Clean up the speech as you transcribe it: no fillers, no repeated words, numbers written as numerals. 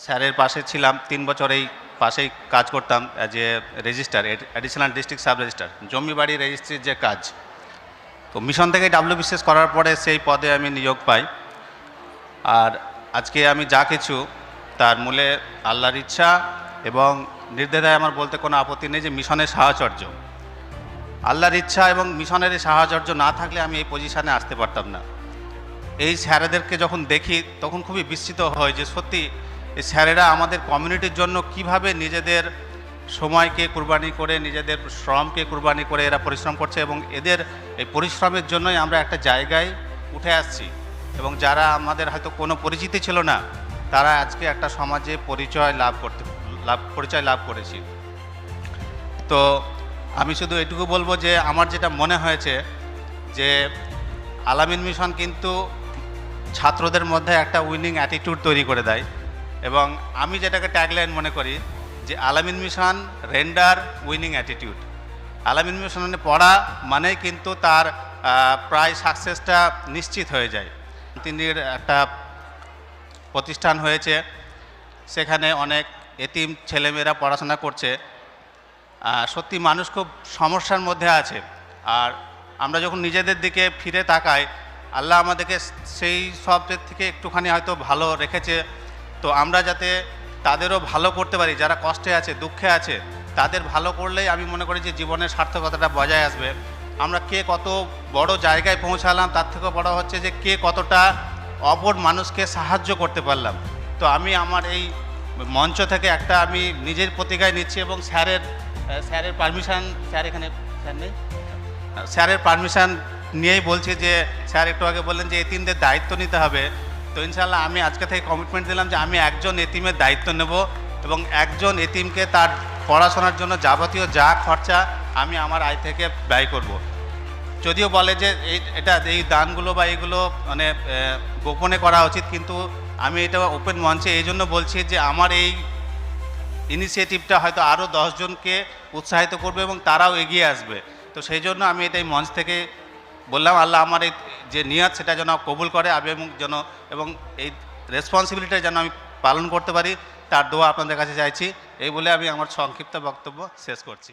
স্যারের পাশে ছিলাম 3 বছর, এই পাশেই কাজ করতাম as a register, additional district sub registrar, জমি বাড়ি রেজিস্ট্রির যে কাজ। তো মিশন থেকে WBCS করার পরে সেই পদে আমি নিয়োগ পাই। আর আজকে আমি যা কিছু, তার মূলে আল্লাহর ইচ্ছা এবং নির্দ্বিধায় আমার বলতে কোনো আপত্তি নেই যে মিশনের সাহচর্য। আল্লাহর ইচ্ছা এবং মিশনের এই সাহচর্য না থাকলে আমি এই পজিশানে আসতে পারতাম না। এই স্যারেদেরকে যখন দেখি তখন খুবই বিস্মিত হয় যে সত্যি এই স্যারেরা আমাদের কমিউনিটির জন্য কিভাবে নিজেদের সময়কে কুরবানি করে, নিজেদের শ্রমকে কুরবানি করে এরা পরিশ্রম করছে, এবং এদের এই পরিশ্রমের জন্যই আমরা একটা জায়গায় উঠে আসছি। এবং যারা আমাদের হয়তো কোনো পরিচিতি ছিল না, তারা আজকে একটা সমাজে পরিচয় লাভ করেছি। তো আমি শুধু এটুকু বলবো যে আমার যেটা মনে হয়েছে যে আলামিন মিশন কিন্তু ছাত্রদের মধ্যে একটা উইনিং অ্যাটিটিউড তৈরি করে দেয়, এবং আমি যেটাকে ট্যাগলাইন মনে করি যে আলামিন মিশন রেন্ডার উইনিং অ্যাটিটিউড। আলামিন মিশনে পড়া মানেই কিন্তু তার প্রায় সাকসেসটা নিশ্চিত হয়ে যায়। তিনির একটা প্রতিষ্ঠান হয়েছে, সেখানে অনেক এতিম ছেলেমেয়েরা পড়াশোনা করছে। সত্যি মানুষ খুব সমস্যার মধ্যে আছে, আর আমরা যখন নিজেদের দিকে ফিরে তাকাই, আল্লাহ আমাদেরকে সেই সবের থেকে একটুখানি হয়তো ভালো রেখেছে। তো আমরা যাতে তাদেরও ভালো করতে পারি, যারা কষ্টে আছে, দুঃখে আছে, তাদের ভালো করলেই আমি মনে করি যে জীবনের সার্থকতাটা বজায় আসবে। আমরা কে কত বড় জায়গায় পৌঁছালাম, তার থেকেও বড় হচ্ছে যে কে কতটা অপর মানুষকে সাহায্য করতে পারলাম। তো আমি আমার এই মঞ্চ থেকে একটা আমি নিজের প্রতিজ্ঞায় নিচ্ছি, এবং স্যারের পারমিশন, স্যার এখানে স্যার নেই, স্যারের পারমিশন নিয়েই বলছি যে স্যার একটু আগে বললেন যে এতিমদের দায়িত্ব নিতে হবে। তো ইনশাআল্লাহ আমি আজকে থেকে কমিটমেন্ট দিলাম যে আমি একজন এতিমের দায়িত্ব নেব, এবং একজন এতিমকে তার পড়াশোনার জন্য যাবতীয় যা খরচা আমি আমার আয় থেকে ব্যয় করব। যদিও বলে যে এই দানগুলো বা এইগুলো মানে গোপনে করা উচিত, কিন্তু আমি এটা ওপেন মঞ্চে এই জন্য বলছি যে আমার এই ইনিশিয়েটিভটা হয়তো আরও 10 জনকে উৎসাহিত করবে এবং তারাও এগিয়ে আসবে। তো সেই জন্য আমি এটাই মঞ্চ থেকে বললাম, আল্লাহ আমার এই যে নিয়ত সেটা যেন কবুল করে এবং এই রেসপন্সিবিলিটি যেন আমি পালন করতে পারি, তার দোয়া আপনাদের কাছে চাইছি। এই বলে আমি আমার সংক্ষিপ্ত বক্তব্য শেষ করছি।